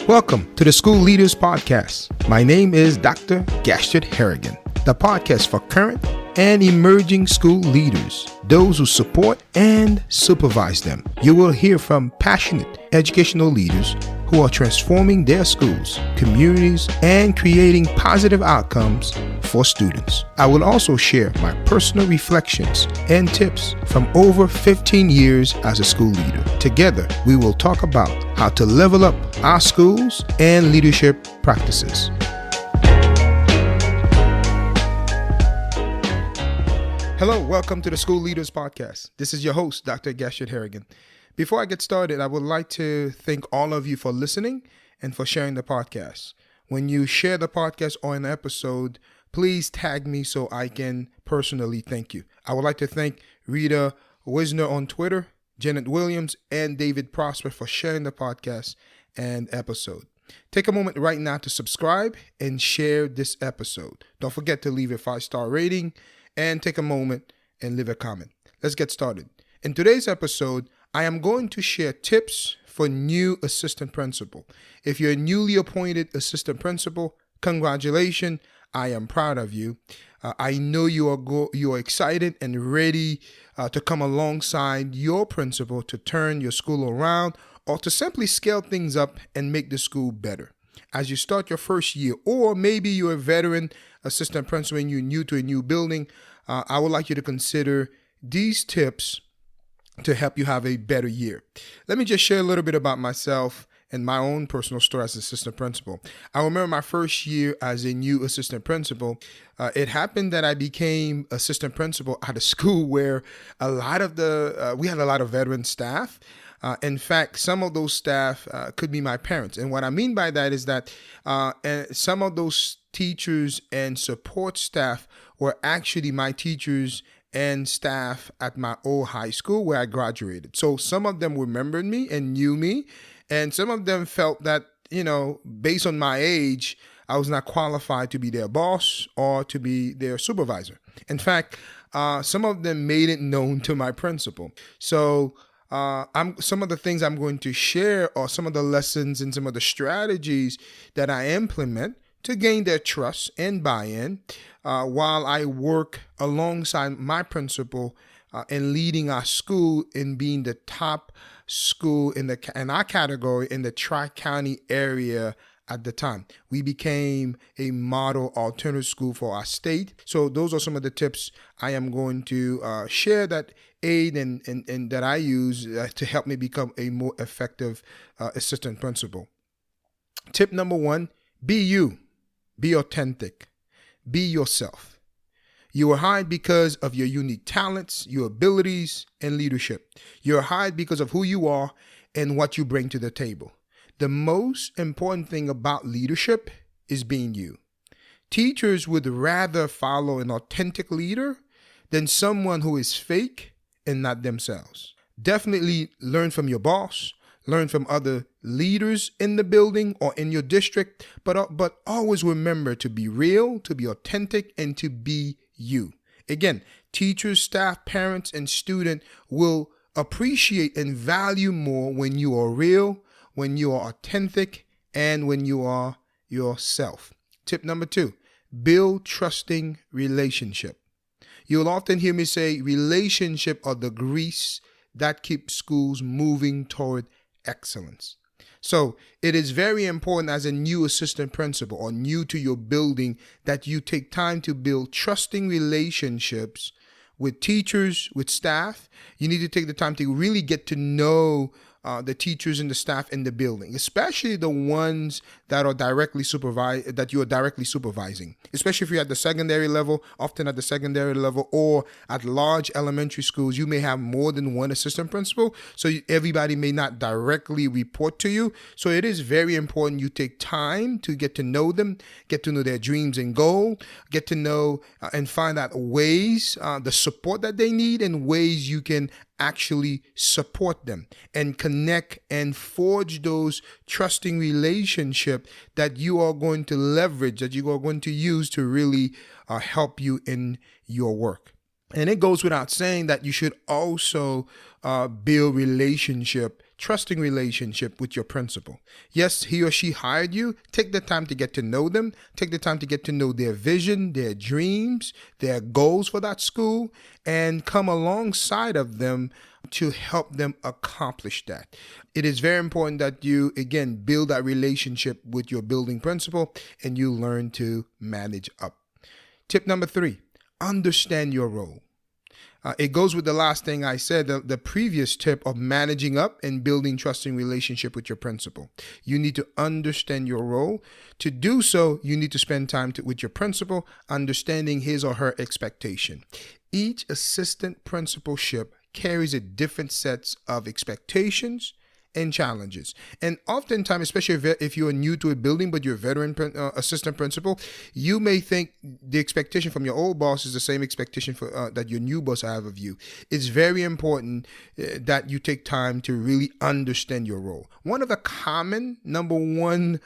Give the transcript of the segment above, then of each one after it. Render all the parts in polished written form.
Welcome to the School Leaders Podcast. My name is Dr. Gashard Harrigan, the podcast for current and emerging school leaders, those who support and supervise them. You will hear from passionate educational leaders who are transforming their schools, communities, and creating positive outcomes for students. I will also share my personal reflections and tips from over 15 years as a school leader. Together, we will talk about how to level up our schools and leadership practices. Hello, welcome to the School Leaders Podcast. This is your host, Dr. Gashard Harrigan. Before I get started, I would like to thank all of you for listening and for sharing the podcast. When you share the podcast or an episode, please tag me so I can personally thank you. I would like to thank Rita Wisner on Twitter, Janet Williams, and David Prosper for sharing the podcast and episode. Take a moment right now to subscribe and share this episode. Don't forget to leave a 5-star rating and take a moment and leave a comment. Let's get started. In today's episode, I am going to share tips for new assistant principal. If you're a newly appointed assistant principal, congratulations. I am proud of you. I know you are excited and ready to come alongside your principal to turn your school around or to simply scale things up and make the school better. As you start your first year, or maybe you're a veteran assistant principal and you're new to a new building, I would like you to consider these tips to help you have a better year. Let me just share a little bit about myself and my own personal story as assistant principal. I remember my first year as a new assistant principal. It happened that I became assistant principal at a school where we had a lot of veteran staff. In fact, some of those staff could be my parents. And what I mean by that is that some of those teachers and support staff were actually my teachers and staff at my old high school where I graduated. So some of them remembered me and knew me. And some of them felt that, based on my age, I was not qualified to be their boss or to be their supervisor. In fact, some of them made it known to my principal. So some of the things I'm going to share are some of the lessons and some of the strategies that I implement to gain their trust and buy-in while I work alongside my principal in leading our school in being the top school in our category in the Tri-County area at the time. We became a model alternative school for our state. So those are some of the tips I am going to share that aid and that I use to help me become a more effective assistant principal. Tip number 1, be you. Be authentic. Be yourself. You are hired because of your unique talents, your abilities, and leadership. You're hired because of who you are and what you bring to the table. The most important thing about leadership is being you. Teachers would rather follow an authentic leader than someone who is fake and not themselves. Definitely learn from your boss. Learn from other leaders in the building or in your district, but always remember to be real, to be authentic, and to be you. Again, teachers, staff, parents, and students will appreciate and value more when you are real, when you are authentic, and when you are yourself. Tip number 2, build trusting relationship. You'll often hear me say relationship are the grease that keeps schools moving toward excellence. So it is very important as a new assistant principal or new to your building that you take time to build trusting relationships with teachers, with staff. You need to take the time to really get to know the teachers and the staff in the building, especially the ones that are that you are directly supervising, especially if you're at the secondary level. Often at the secondary level or at large elementary schools, you may have more than one assistant principal, so everybody may not directly report to you. So it is very important you take time to get to know them, get to know their dreams and goals, get to know and find out ways, the support that they need and ways you can actually support them and connect and forge those trusting relationships that you are going to leverage, that you are going to use to really help you in your work. And it goes without saying that you should also build relationship trusting relationship with your principal. Yes, he or she hired you. Take the time to get to know them. Take the time to get to know their vision, their dreams, their goals for that school, and come alongside of them to help them accomplish that. It is very important that you, again, build that relationship with your building principal and you learn to manage up. Tip number 3, understand your role. It goes with the last thing I said, the previous tip of managing up and building trusting relationship with your principal. You need to understand your role. To do so, you need to spend time with your principal, understanding his or her expectation. Each assistant principalship carries a different sets of expectations and challenges. And oftentimes, especially if you're new to a building, but you're a veteran assistant principal, you may think the expectation from your old boss is the same expectation for that your new boss have of you. It's very important that you take time to really understand your role. One of the common number one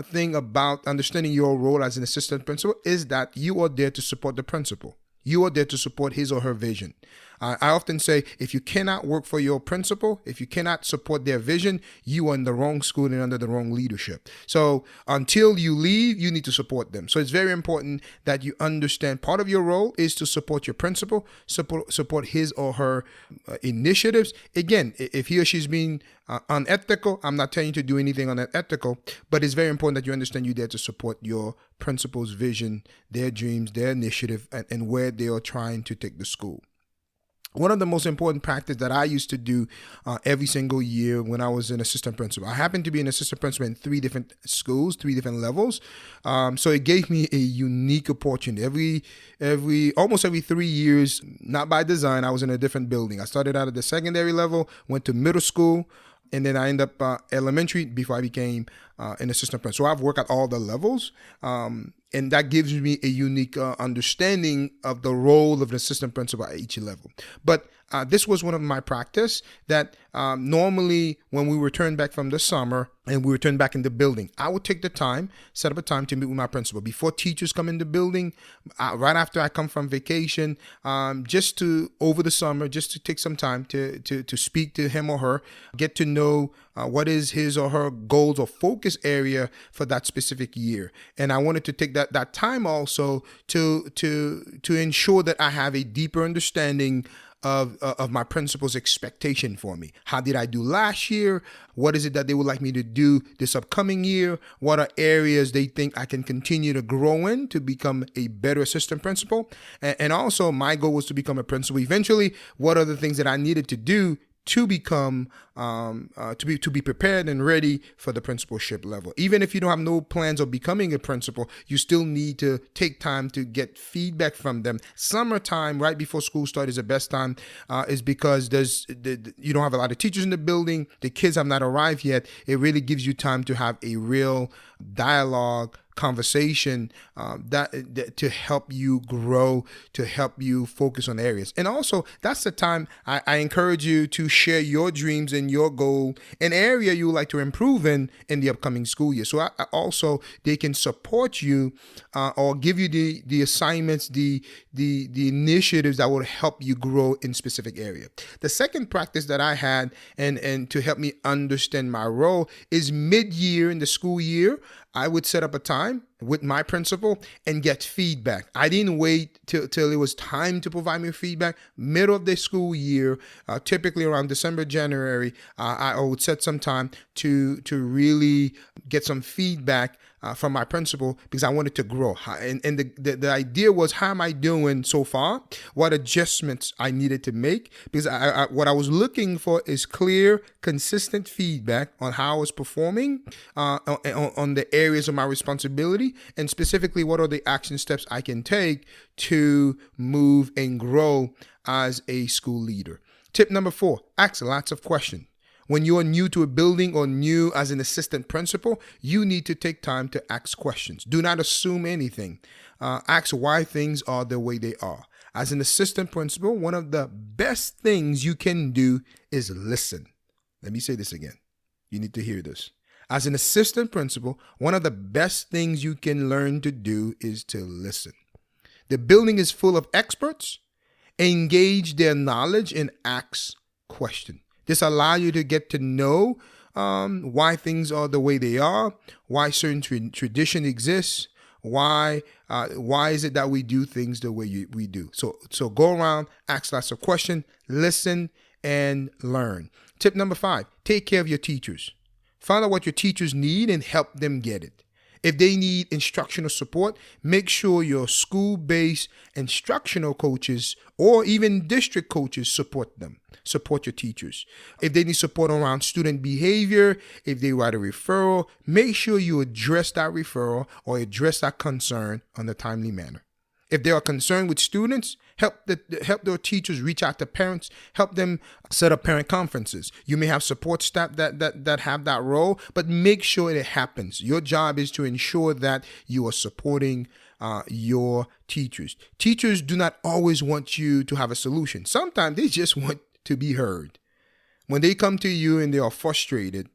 thing about understanding your role as an assistant principal is that you are there to support the principal. You are there to support his or her vision. I often say, if you cannot work for your principal, if you cannot support their vision, you are in the wrong school and under the wrong leadership. So until you leave, you need to support them. So it's very important that you understand part of your role is to support your principal, support his or her initiatives. Again, if he or she's being unethical, I'm not telling you to do anything unethical, but it's very important that you understand you're there to support your principal's vision, their dreams, their initiative, and where they are trying to take the school. One of the most important practice that I used to do every single year when I was an assistant principal. I happened to be an assistant principal in 3 different schools, 3 different levels. So it gave me a unique opportunity. Almost every 3 years, not by design, I was in a different building. I started out at the secondary level, went to middle school, and then I ended up elementary before I became an assistant principal. So I've worked at all the levels, and that gives me a unique understanding of the role of an assistant principal at each level. But this was one of my practice that normally when we return back from the summer and we return back in the building, I would take the time, set up a time to meet with my principal before teachers come in the building, right after I come from vacation, just to, over the summer, just to take some time to speak to him or her, get to know what is his or her goals or focus area for that specific year. And I wanted to take that time also to ensure that I have a deeper understanding of my principal's expectation for me. How did I do last year? What is it that they would like me to do this upcoming year? What are areas they think I can continue to grow in to become a better assistant principal? And also my goal was to become a principal. Eventually, what are the things that I needed to do to become to be prepared and ready for the principalship level. Even if you don't have no plans of becoming a principal, you still need to take time to get feedback from them. Summertime, right before school starts, is the best time, is because you don't have a lot of teachers in the building. The kids have not arrived yet. It really gives you time to have a real dialogue, conversation that to help you grow, to help you focus on areas. And also, that's the time I encourage you to share your dreams and your goal, an area you would like to improve in the upcoming school year. So also, they can support you or give you the assignments, the initiatives that will help you grow in specific area. The second practice that I had and to help me understand my role is mid-year in the school year, I would set up a time with my principal and get feedback. I didn't wait till it was time to provide me feedback. Middle of the school year, typically around December, January, I would set some time to really get some feedback from my principal because I wanted to grow. And the idea was, how am I doing so far? What adjustments I needed to make? Because what I was looking for is clear, consistent feedback on how I was performing on the areas of my responsibility, and specifically what are the action steps I can take to move and grow as a school leader. Tip number 4, ask lots of questions. When you are new to a building or new as an assistant principal, you need to take time to ask questions. Do not assume anything. Ask why things are the way they are. As an assistant principal, one of the best things you can do is listen. Let me say this again. You need to hear this. As an assistant principal, one of the best things you can learn to do is to listen. The building is full of experts. Engage their knowledge and ask questions. This allows you to get to know why things are the way they are, why certain tradition exists, why is it that we do things the way we do. So go around, ask lots of questions, listen, and learn. Tip number 5, take care of your teachers. Find out what your teachers need and help them get it. If they need instructional support, make sure your school-based instructional coaches or even district coaches support them. Support your teachers. If they need support around student behavior, if they write a referral, make sure you address that referral or address that concern in a timely manner. If they are concerned with students, help their teachers reach out to parents, help them set up parent conferences. You may have support staff that have that role, but make sure it happens. Your job is to ensure that you are supporting your teachers. Teachers do not always want you to have a solution. Sometimes they just want to be heard. When they come to you and they are frustrated,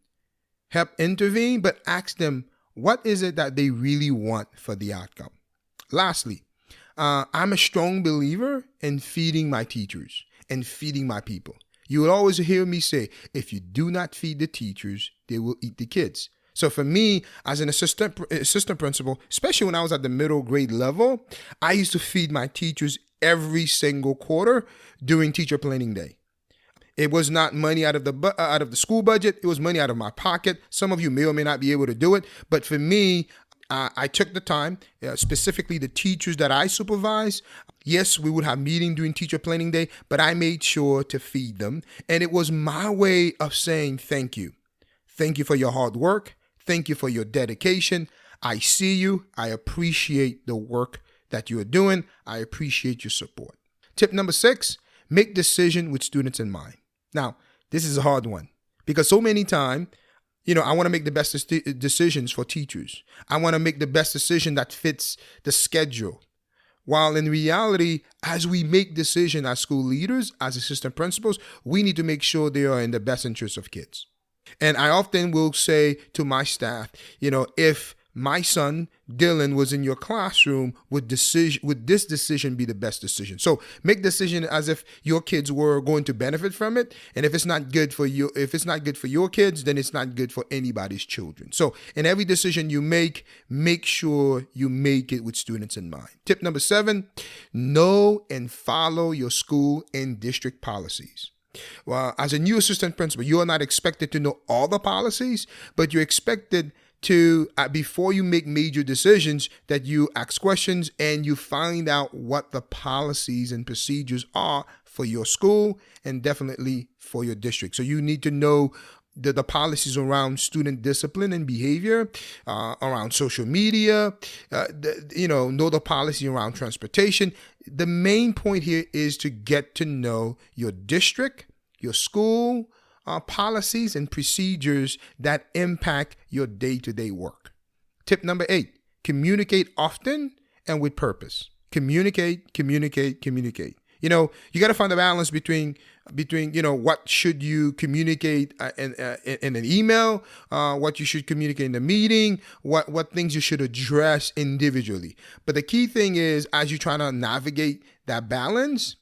help intervene, but ask them, what is it that they really want for the outcome? Lastly, I'm a strong believer in feeding my teachers and feeding my people. You will always hear me say, if you do not feed the teachers, they will eat the kids. So for me, as an assistant principal, especially when I was at the middle grade level, I used to feed my teachers every single quarter during teacher planning day. It was not money out of the school budget. It was money out of my pocket. Some of you may or may not be able to do it. But for me, I took the time, specifically the teachers that I supervise. Yes, we would have meeting during teacher planning day, but I made sure to feed them. And it was my way of saying thank you. Thank you for your hard work. Thank you for your dedication. I see you. I appreciate the work that you are doing. I appreciate your support. Tip number 6, make decision with students in mind. Now, this is a hard one because so many times, I want to make the best decisions for teachers. I want to make the best decision that fits the schedule. While in reality, as we make decisions as school leaders, as assistant principals, we need to make sure they are in the best interest of kids. And I often will say to my staff, if my son Dylan was in your classroom, would this decision be the best decision? So make decision as if your kids were going to benefit from it. And if it's not good for you, if it's not good for your kids, then it's not good for anybody's children. So in every decision you make sure you make it with students in mind. Tip number 7, know and follow your school and district policies. Well, as a new assistant principal, you are not expected to know all the policies, but you're expected to, before you make major decisions, that you ask questions and you find out what the policies and procedures are for your school and definitely for your district. So you need to know the policies around student discipline and behavior, around social media, know the policy around transportation. The main point here is to get to know your district, your school, policies and procedures that impact your day-to-day work. Tip number 8, communicate often and with purpose. Communicate. You got to find a balance between what should you communicate in an email, what you should communicate in a meeting, what things you should address individually. But the key thing is, as you try to navigate that balance,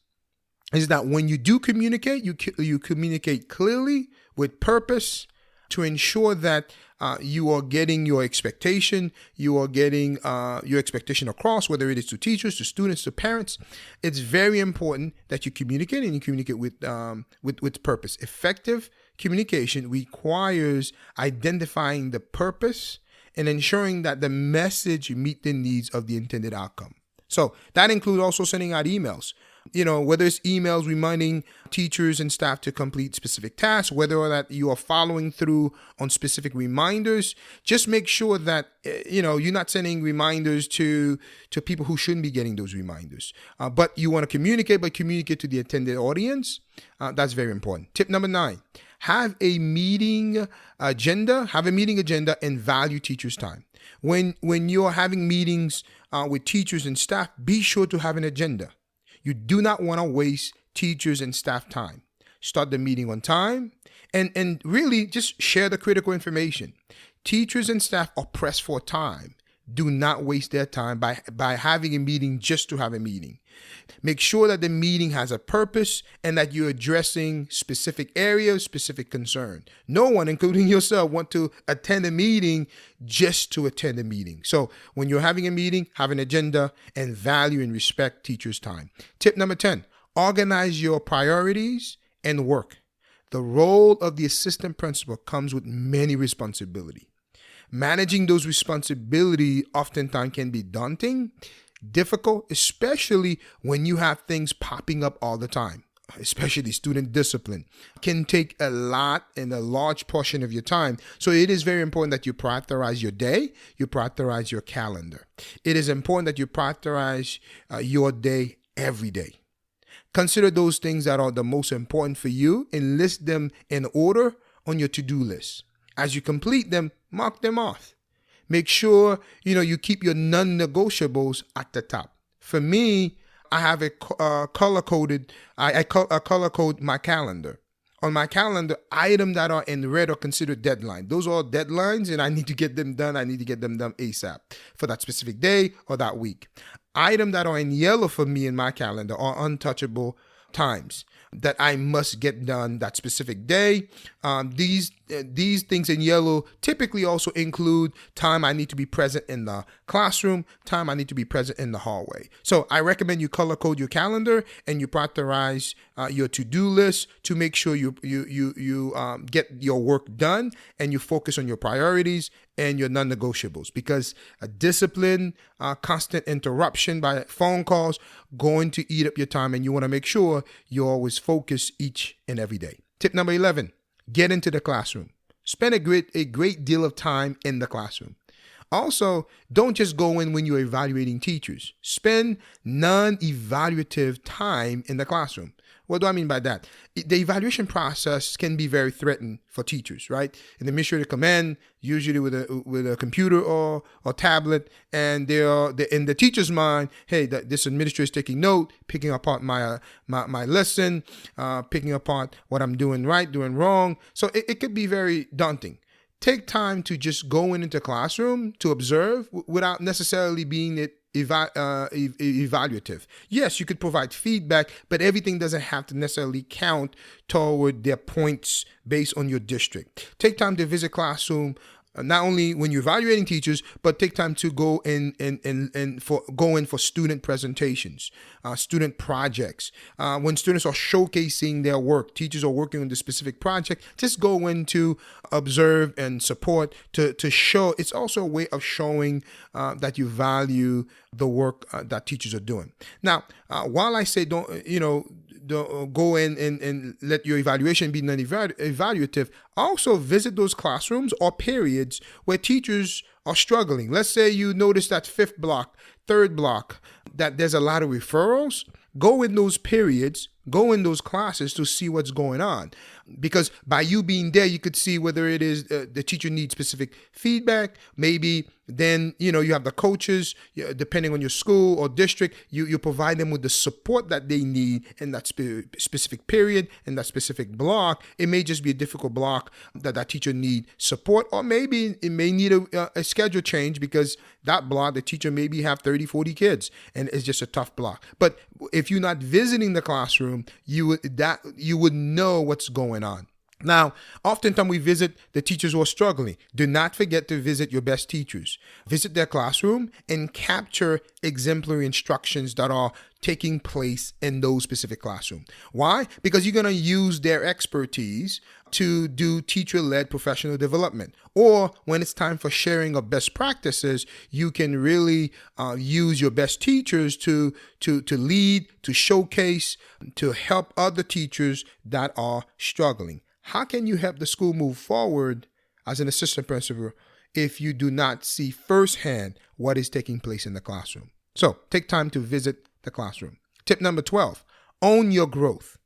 is that when you do communicate, you communicate clearly with purpose to ensure that you are getting your expectation, across, whether it is to teachers, to students, to parents. It's very important that you communicate and you communicate with purpose. Effective communication requires identifying the purpose and ensuring that the message meet the needs of the intended outcome. So that includes also sending out emails. Whether it's emails reminding teachers and staff to complete specific tasks, whether or not you are following through on specific reminders, just make sure that, you're not sending reminders to people who shouldn't be getting those reminders. But you want to communicate to the intended audience. That's very important. Tip number 9, have a meeting agenda and value teachers' time. When you're having meetings with teachers and staff, be sure to have an agenda. You do not want to waste teachers and staff time. Start the meeting on time and really just share the critical information. Teachers and staff are pressed for time. do not waste their time by having a meeting just to have a meeting. Make sure that the meeting has a purpose and that you're addressing specific areas, specific concern. No one, including yourself, want to attend a meeting just to attend a meeting. So when you're having a meeting, have an agenda and value and respect teachers' time. Tip number 10, organize your priorities and work. The role of the assistant principal comes with many responsibilities. Managing those responsibilities oftentimes can be daunting, difficult, especially when you have things popping up all the time. Especially student discipline can take a lot and a large portion of your time. So it is very important that you prioritize your day, you prioritize your calendar. It is important that you prioritize your day every day. Consider those things that are the most important for you and list them in order on your to-do list. As you complete them, mark them off. Make sure you keep your non-negotiables at the top. For me, I have a color-coded. I color code my calendar. On my calendar, items that are in red are considered deadline. Those are all deadlines, and I need to get them done. I need to get them done ASAP for that specific day or that week. Items that are in yellow for me in my calendar are untouchable times that I must get done that specific day. These things in yellow typically also include time I need to be present in the classroom, time I need to be present in the hallway. So I recommend you color code your calendar and you prioritize your to-do list to make sure you get your work done and you focus on your priorities and your non-negotiables, because a discipline, constant interruption by phone calls going to eat up your time, and you want to make sure you're always focused each and every day. Tip number 11, get into the classroom. Spend a great deal of time in the classroom. Also, don't just go in when you're evaluating teachers. Spend non-evaluative time in the classroom. What do I mean by that? The evaluation process can be very threatening for teachers, right? An administrator come in, usually with a computer or tablet, and they're in the teacher's mind, hey, this administrator is taking note, picking apart my lesson, picking apart what I'm doing right, doing wrong. So it could be very daunting. Take time to just go into classroom to observe without necessarily being evaluative. Yes, you could provide feedback, but everything doesn't have to necessarily count toward their points based on your district. Take time to visit classroom, not only when you're evaluating teachers, but take time to go in for student presentations, student projects. When students are showcasing their work, teachers are working on the specific project, just go in to observe and support to show. It's also a way of showing that you value the work that teachers are doing. Now, while I say don't go in and let your evaluation be non-evaluative, also visit those classrooms or periods where teachers are struggling. Let's say you notice that fifth block, third block, that there's a lot of referrals. Go in those periods, go in those classes to see what's going on. Because by you being there, you could see whether it is the teacher needs specific feedback. Maybe then, you have the coaches, depending on your school or district, you provide them with the support that they need in that specific period, in that specific block. It may just be a difficult block that teacher need support, or maybe it may need a schedule change because that block, the teacher maybe have 30, 40 kids and it's just a tough block. But if you're not visiting the classroom, you would know what's going on. Now, oftentimes we visit the teachers who are struggling. Do not forget to visit your best teachers. Visit their classroom and capture exemplary instructions that are taking place in those specific classrooms. Why? Because you're going to use their expertise to do teacher-led professional development. Or when it's time for sharing of best practices, you can really use your best teachers to lead, to showcase, to help other teachers that are struggling. How can you help the school move forward as an assistant principal if you do not see firsthand what is taking place in the classroom? So take time to visit the classroom. Tip number 12, own your growth.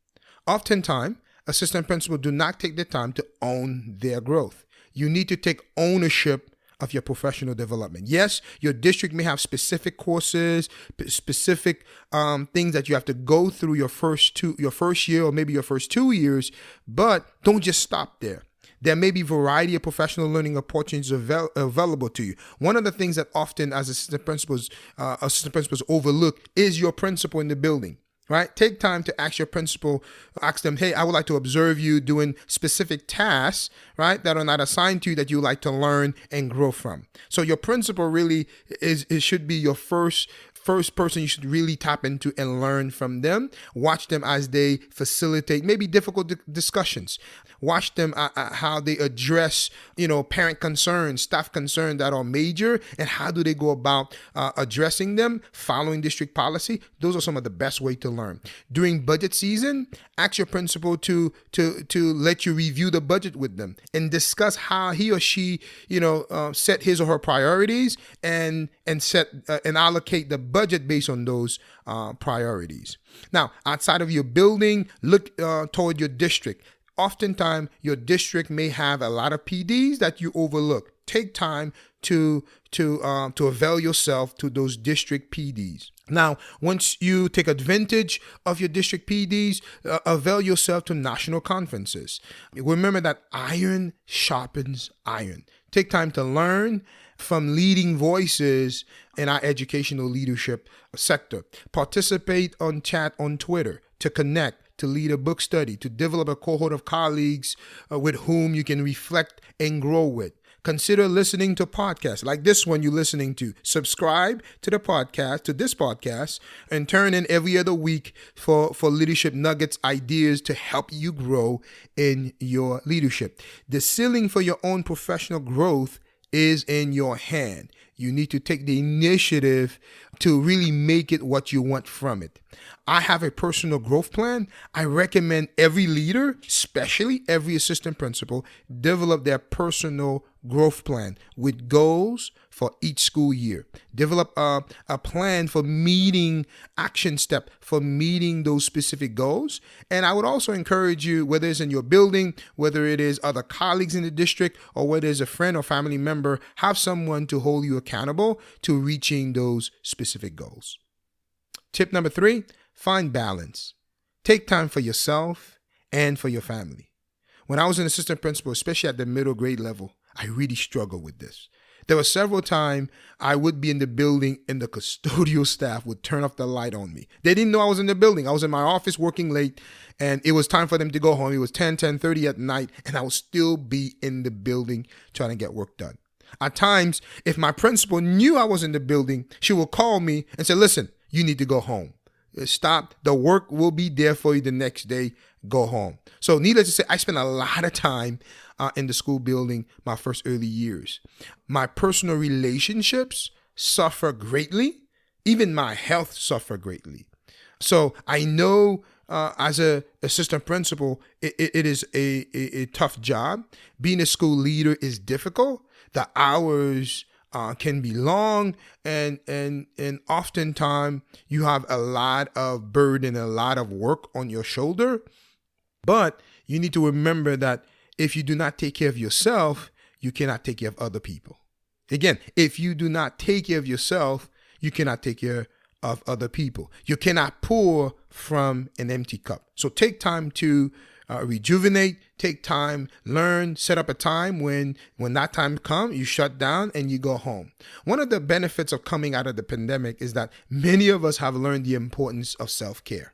Oftentimes, assistant principals do not take the time to own their growth. You need to take ownership of your professional development. Yes, your district may have specific courses, specific things that you have to go through your first year or maybe your first 2 years, but don't just stop there. There may be a variety of professional learning opportunities available to you. One of the things that often as assistant principals overlook is your principal in the building. Right? Take time to ask your principal, ask them, hey, I would like to observe you doing specific tasks, right, that are not assigned to you that you like to learn and grow from. So your principal really should be your first person you should really tap into and learn from them. Watch them as they facilitate maybe difficult discussions. Watch them how they address, parent concerns, staff concerns that are major, and how do they go about addressing them, following district policy. Those are some of the best way to learn. During budget season, ask your principal to let you review the budget with them and discuss how he or she, set his or her priorities and set and allocate the budget based on those priorities. Now, outside of your building, look toward your district. Oftentimes, your district may have a lot of PDs that you overlook. Take time to avail yourself to those district PDs. Now, once you take advantage of your district PDs, avail yourself to national conferences. Remember that iron sharpens iron. Take time to learn from leading voices in our educational leadership sector. Participate on chat on Twitter to connect, to lead a book study, to develop a cohort of colleagues with whom you can reflect and grow with. Consider listening to podcasts like this one you're listening to. Subscribe to this podcast, and turn in every other week for leadership nuggets, ideas to help you grow in your leadership. The ceiling for your own professional growth is in your hand. You need to take the initiative to really make it what you want from it. I have a personal growth plan. I recommend every leader, especially every assistant principal, develop their personal growth plan with goals for each school year. Develop a plan for meeting action step for meeting those specific goals. And I would also encourage you, whether it's in your building, whether it is other colleagues in the district, or whether it's a friend or family member, have someone to hold you accountable to reaching those specific goals. Tip number 3, find balance. Take time for yourself and for your family. When I was an assistant principal, especially at the middle grade level, I really struggled with this. There were several times I would be in the building and the custodial staff would turn off the light on me. They didn't know I was in the building. I was in my office working late, and it was time for them to go home. It was 10:30 at night, and I would still be in the building trying to get work done. At times, if my principal knew I was in the building, she would call me and say, listen, you need to go home. Stop. The work will be there for you the next day. Go home. So needless to say, I spent a lot of time in the school building my first early years. My personal relationships suffer greatly. Even my health suffer greatly. So I know as an assistant principal, it is a tough job. Being a school leader is difficult. The hours can be long, and oftentimes you have a lot of burden, a lot of work on your shoulder. But you need to remember that if you do not take care of yourself, you cannot take care of other people. Again, if you do not take care of yourself, you cannot take care of other people. You cannot pour from an empty cup. So take time to rejuvenate, take time, learn, set up a time when that time comes, you shut down and you go home. One of the benefits of coming out of the pandemic is that many of us have learned the importance of self-care.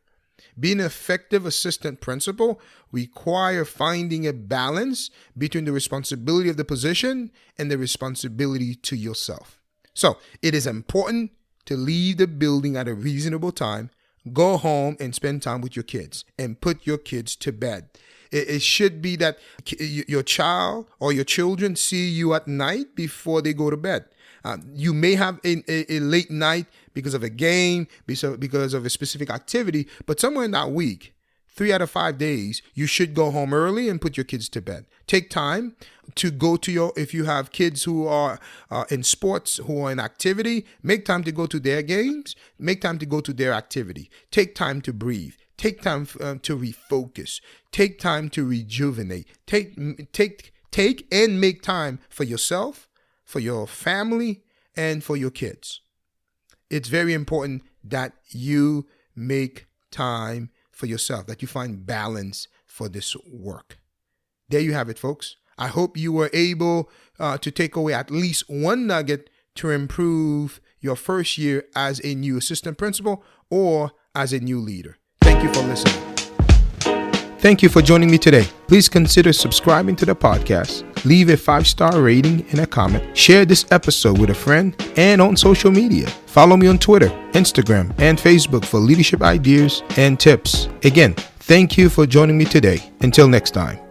Being an effective assistant principal requires finding a balance between the responsibility of the position and the responsibility to yourself. So it is important to leave the building at a reasonable time, go home and spend time with your kids and put your kids to bed. It should be that your child or your children see you at night before they go to bed. You may have a late night because of a game, because of a specific activity, but somewhere in that week, 3 out of 5 days, you should go home early and put your kids to bed. Take time to go to if you have kids who are in sports, who are in activity, make time to go to their games, make time to go to their activity. Take time to breathe. Take time to refocus. Take time to rejuvenate. Take and make time for yourself, for your family, and for your kids. It's very important that you make time for yourself, that you find balance for this work. There you have it, folks. I hope you were able to take away at least one nugget to improve your first year as a new assistant principal or as a new leader. Thank you for listening. Thank you for joining me today. Please consider subscribing to the podcast, leave a 5-star rating and a comment, share this episode with a friend, and on social media. Follow me on Twitter, Instagram, and Facebook for leadership ideas and tips. Again, thank you for joining me today. Until next time.